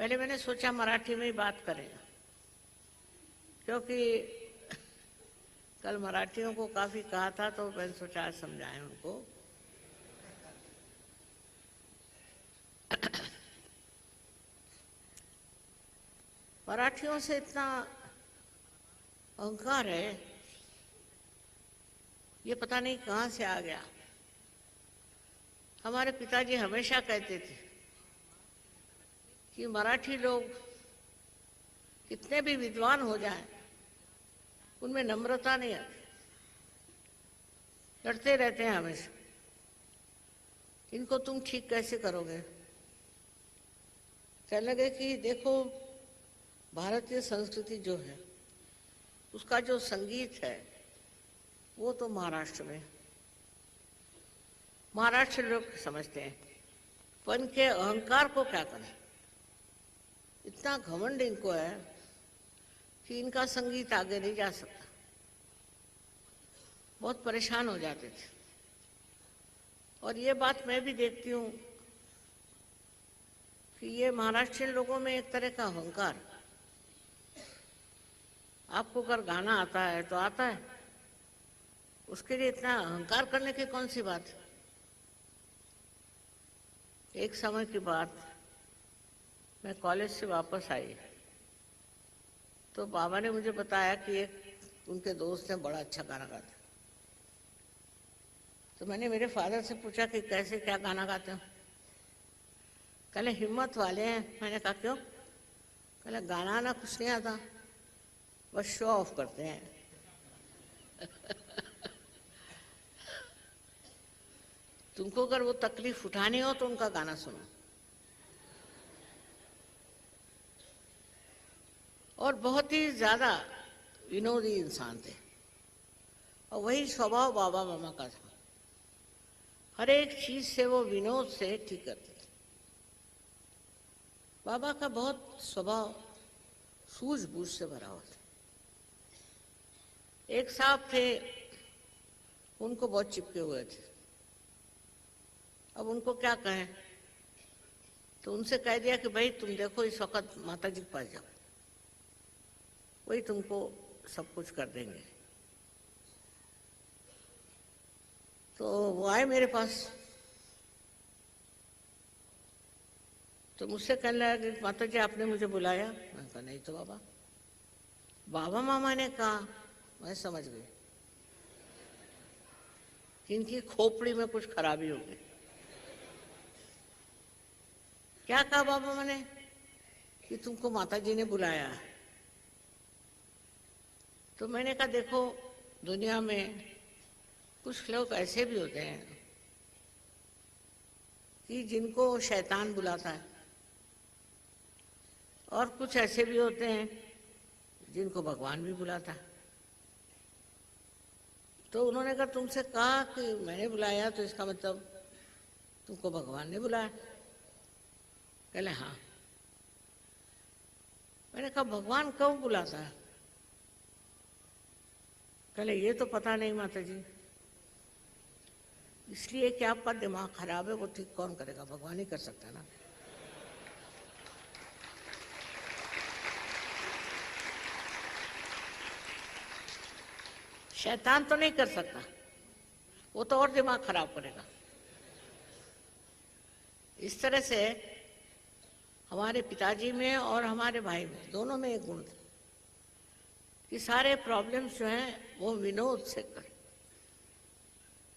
पहले मैंने सोचा मराठी में ही बात करें, क्योंकि कल मराठियों को काफ़ी कहा था, तो मैंने सोचा आज समझाएं उनको। मराठियों से इतना अहंकार है, ये पता नहीं कहाँ से आ गया। हमारे पिताजी हमेशा कहते थे कि मराठी लोग कितने भी विद्वान हो जाएं, उनमें नम्रता नहीं आती, लड़ते रहते हैं हमेशा। इनको तुम ठीक कैसे करोगे? कहने लगे कि देखो, भारतीय संस्कृति जो है उसका जो संगीत है वो तो महाराष्ट्र लोग समझते हैं, पर इनके अहंकार को क्या करें? इतना घमंड इनको है कि इनका संगीत आगे नहीं जा सकता। बहुत परेशान हो जाते थे। और ये बात मैं भी देखती हूँ कि ये महाराष्ट्रियन लोगों में एक तरह का अहंकार, आपको अगर गाना आता है तो आता है, उसके लिए इतना अहंकार करने की कौन सी बात है? एक समय की बात, मैं कॉलेज से वापस आई तो बाबा ने मुझे बताया कि एक उनके दोस्त ने बड़ा अच्छा गाना गाता। तो मैंने मेरे फादर से पूछा कि कैसे, क्या गाना गाते हो? कहले हिम्मत वाले हैं। मैंने कहा क्यों? कहले गाना ना कुछ नहीं आता, बस शो ऑफ करते हैं। तुमको अगर वो तकलीफ उठानी हो तो उनका गाना सुनो। और बहुत ही ज्यादा विनोदी इंसान थे, और वही स्वभाव बाबा मामा का था। हर एक चीज से वो विनोद से ठीक करते थे। बाबा का बहुत स्वभाव सूझबूझ से भरा हुआ था। एक साहब थे, उनको बहुत चिपके हुए थे। अब उनको क्या कहें, तो उनसे कह दिया कि भाई तुम देखो, इस वक्त माता जी के पास जाओ, वही तुमको सब कुछ कर देंगे। तो वो आए मेरे पास, तो मुझसे कहने लगा कि माता जी आपने मुझे बुलाया? मैंने कहा नहीं तो बाबा। बाबा मामा ने कहा, मैं समझ गई कि इनकी खोपड़ी में कुछ खराबी हो गई। क्या कहा बाबा मामा ने? कि तुमको माता जी ने बुलाया है। तो मैंने कहा देखो, दुनिया में कुछ लोग ऐसे भी होते हैं कि जिनको शैतान बुलाता है, और कुछ ऐसे भी होते हैं जिनको भगवान भी बुलाता है। तो उन्होंने कहा तुमसे कहा कि मैंने बुलाया, तो इसका मतलब तुमको भगवान ने बुलाया? कहले हाँ। मैंने कहा भगवान कब बुलाता है? कहले ये तो पता नहीं माता जी, इसलिए कि आपका दिमाग खराब है, वो ठीक कौन करेगा? भगवान ही कर सकता है ना। शैतान तो नहीं कर सकता, वो तो और दिमाग खराब करेगा। इस तरह से हमारे पिताजी में और हमारे भाई में, दोनों में एक गुण था कि सारे प्रॉब्लम्स जो हैं वो विनोद से कर।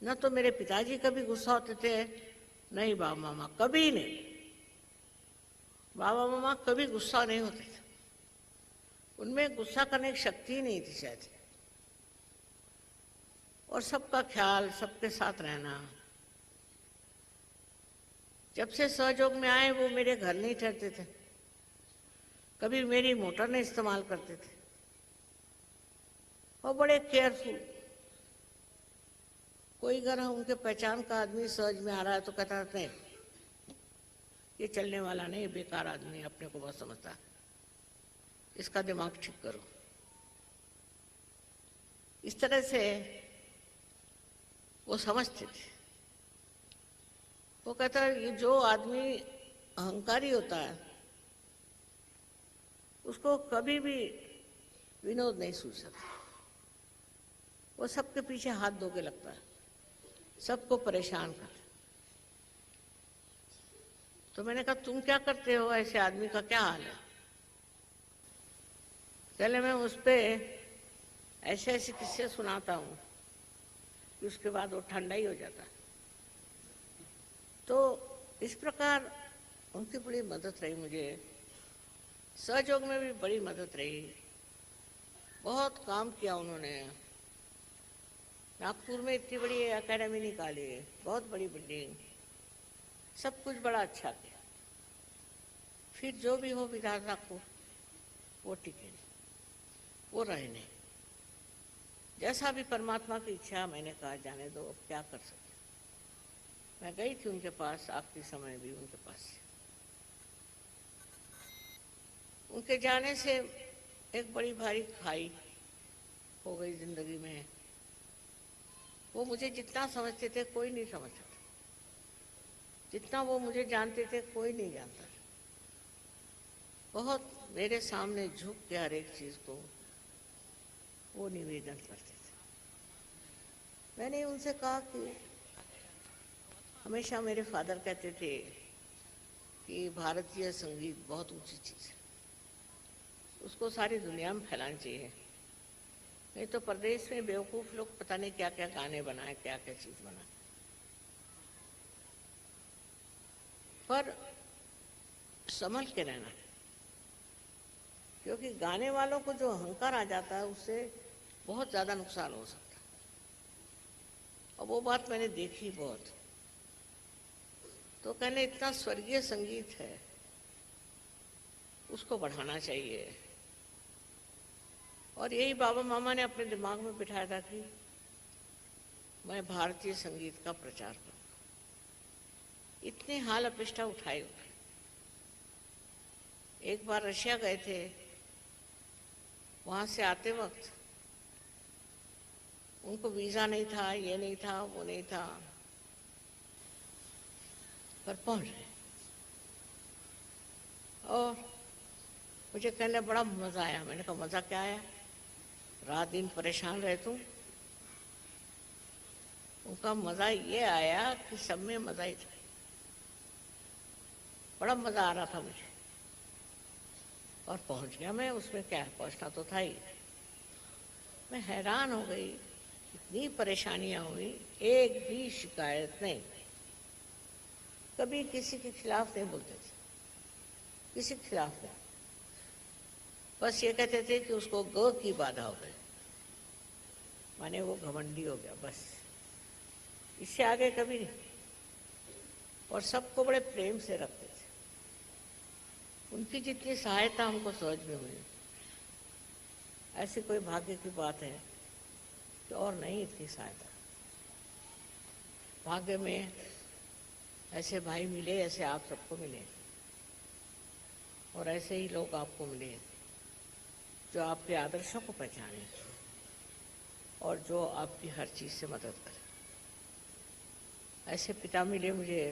न तो मेरे पिताजी कभी गुस्सा होते थे, नहीं बाबा मामा कभी नहीं। बाबा मामा कभी गुस्सा नहीं होते थे, उनमें गुस्सा करने की शक्ति ही नहीं थी शायद। और सबका ख्याल, सबके साथ रहना। जब से सहयोग में आए वो मेरे घर नहीं ठहरते थे, कभी मेरी मोटर नहीं इस्तेमाल करते थे, और बड़े केयरफुल। कोई अगर उनके पहचान का आदमी सहज में आ रहा है तो कहता नहीं, ये चलने वाला नहीं, बेकार आदमी, अपने को बहुत समझता है, इसका दिमाग ठीक करो। इस तरह से वो समझते थे। वो कहता है ये जो आदमी अहंकारी होता है उसको कभी भी विनोद नहीं सूझ सकता। वो सबके पीछे हाथ धो के लगता है, सबको परेशान करता। तो मैंने कहा तुम क्या करते हो, ऐसे आदमी का क्या हाल है? पहले मैं उस पे ऐसे ऐसे किस्से सुनाता हूँ कि उसके बाद वो ठंडा ही हो जाता है। तो इस प्रकार उनकी बड़ी मदद रही मुझे, सहयोग में भी बड़ी मदद रही। बहुत काम किया उन्होंने। नागपुर में इतनी बड़ी एकेडमी निकाली, बहुत बड़ी बिल्डिंग, सब कुछ बड़ा अच्छा किया। फिर जो भी हो विधाता को वो टिके नहीं, वो रहे नहीं। जैसा भी परमात्मा की इच्छा, मैंने कहा जाने दो, अब क्या कर सकते। मैं गई थी उनके पास, आखिरी समय भी उनके पास। उनके जाने से एक बड़ी भारी खाई हो गई जिंदगी में। वो मुझे जितना समझते थे कोई नहीं समझता था, जितना वो मुझे जानते थे कोई नहीं जानता था। बहुत मेरे सामने झुक के हर एक चीज को वो निवेदन करते थे। मैंने उनसे कहा कि हमेशा मेरे फादर कहते थे कि भारतीय संगीत बहुत ऊंची चीज है, उसको सारी दुनिया में फैलाना चाहिए। नहीं तो प्रदेश में बेवकूफ लोग पता नहीं क्या क्या गाने बनाए, क्या क्या चीज बनाए। पर संभल के रहना, क्योंकि गाने वालों को जो अहंकार आ जाता है उससे बहुत ज्यादा नुकसान हो सकता है। और वो बात मैंने देखी बहुत। तो कहने इतना स्वर्गीय संगीत है, उसको बढ़ाना चाहिए। और यही बाबा मामा ने अपने दिमाग में बिठाया था कि मैं भारतीय संगीत का प्रचार करूंगा। इतनी हाल अपेष्टा उठाई। एक बार रशिया गए थे, वहां से आते वक्त उनको वीजा नहीं था, ये नहीं था, वो नहीं था, पर पहुंच गए। और मुझे कहने बड़ा मजा आया। मैंने कहा मजा क्या आया, रात दिन परेशान रहे तुम। उनका मजा ये आया कि सब में मजा ही था, बड़ा मजा आ रहा था मुझे। और पहुंच गया मैं, उसमें क्या है, पहुंचना तो था ही। मैं हैरान हो गई, इतनी परेशानियां हुई, एक भी शिकायत नहीं। कभी किसी के खिलाफ नहीं बोलते थे, किसी के खिलाफ नहीं। बस ये कहते थे कि उसको ग की बाधा हो गई, माने वो घमंडी हो गया, बस। इससे आगे कभी नहीं। और सबको बड़े प्रेम से रखते थे। उनकी जितनी सहायता हमको समझ में हुई, ऐसी कोई भाग्य की बात है कि और नहीं इतनी सहायता। भाग्य में ऐसे भाई मिले, ऐसे आप सबको मिले, और ऐसे ही लोग आपको मिले जो आपके आदर्शों को पहचाने और जो आपकी हर चीज से मदद करे। ऐसे पिता मिले मुझे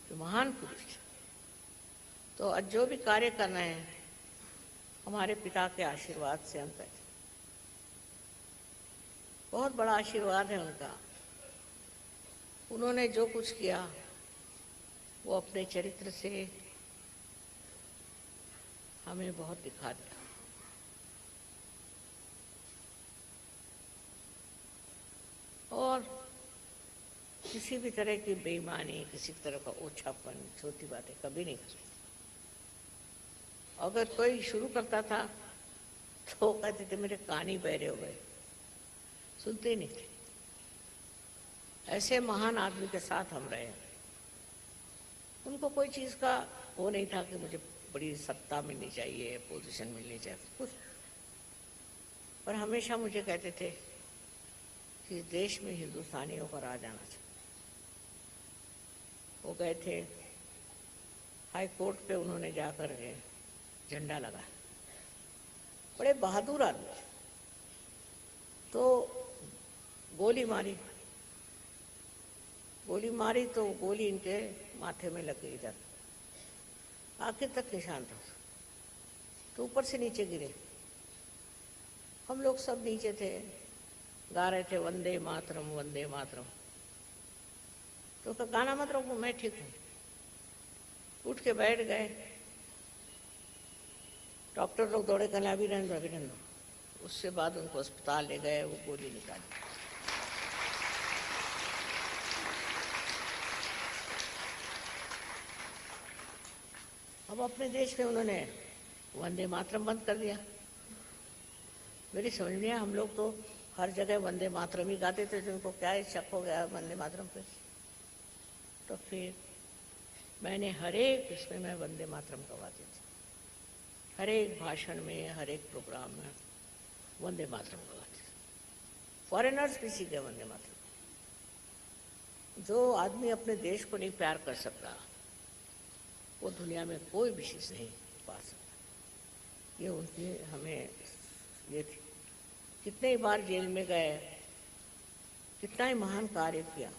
जो महान पुरुष। तो आज जो भी कार्य करना है, हमारे पिता के आशीर्वाद से हम करते। बहुत बड़ा आशीर्वाद है उनका। उन्होंने जो कुछ किया वो अपने चरित्र से हमें बहुत दिखा दिया। और किसी भी तरह की बेईमानी, किसी तरह का ओछापन, छोटी बातें कभी नहीं करते। अगर कोई शुरू करता था तो कहते थे मेरे कान ही बहरे हो गए, सुनते ही नहीं थे। ऐसे महान आदमी के साथ हम रहे। उनको कोई चीज का वो नहीं था कि मुझे बड़ी सत्ता मिलनी चाहिए, पोजीशन मिलनी चाहिए, कुछ। पर हमेशा मुझे कहते थे कि देश में हिंदुस्तानियों का राज आना चाहिए। वो गए थे हाई कोर्ट पे, उन्होंने जाकर के झंडा लगा। बड़े बहादुर आदमी। तो गोली मारी, गोली मारी तो गोली इनके माथे में लग गई इधर, आखिर तक निशान था। तो ऊपर से नीचे गिरे। हम लोग सब नीचे थे, गा रहे थे वंदे मातरम वंदे मातरम। तो उसका गाना मत रोको, मैं ठीक हूँ। उठ के बैठ गए। डॉक्टर लोग दौड़े, कहने अभी रहने दो, अभी रहने दो। उसके बाद उनको अस्पताल ले गए, वो गोली निकाली। अब अपने देश में उन्होंने वंदे मातरम बंद कर दिया। मेरी समझ में हम लोग तो हर जगह वंदे मातरम ही गाते थे, तो उनको क्या शक हो गया वंदे मातरम पे। तो फिर मैंने हर एक इसमें मैं वंदे मातरम गवाती थी, हर एक भाषण में, हर एक प्रोग्राम में वंदे मातरम गवाती थी। फॉरेनर्स भी सीखे वंदे मातरम। जो आदमी अपने देश को नहीं प्यार कर सकता, वो दुनिया में कोई भी चीज़ नहीं पा सकता। ये उनकी हमें ये थी। कितने ही बार जेल में गए, कितना ही महान कार्य किया।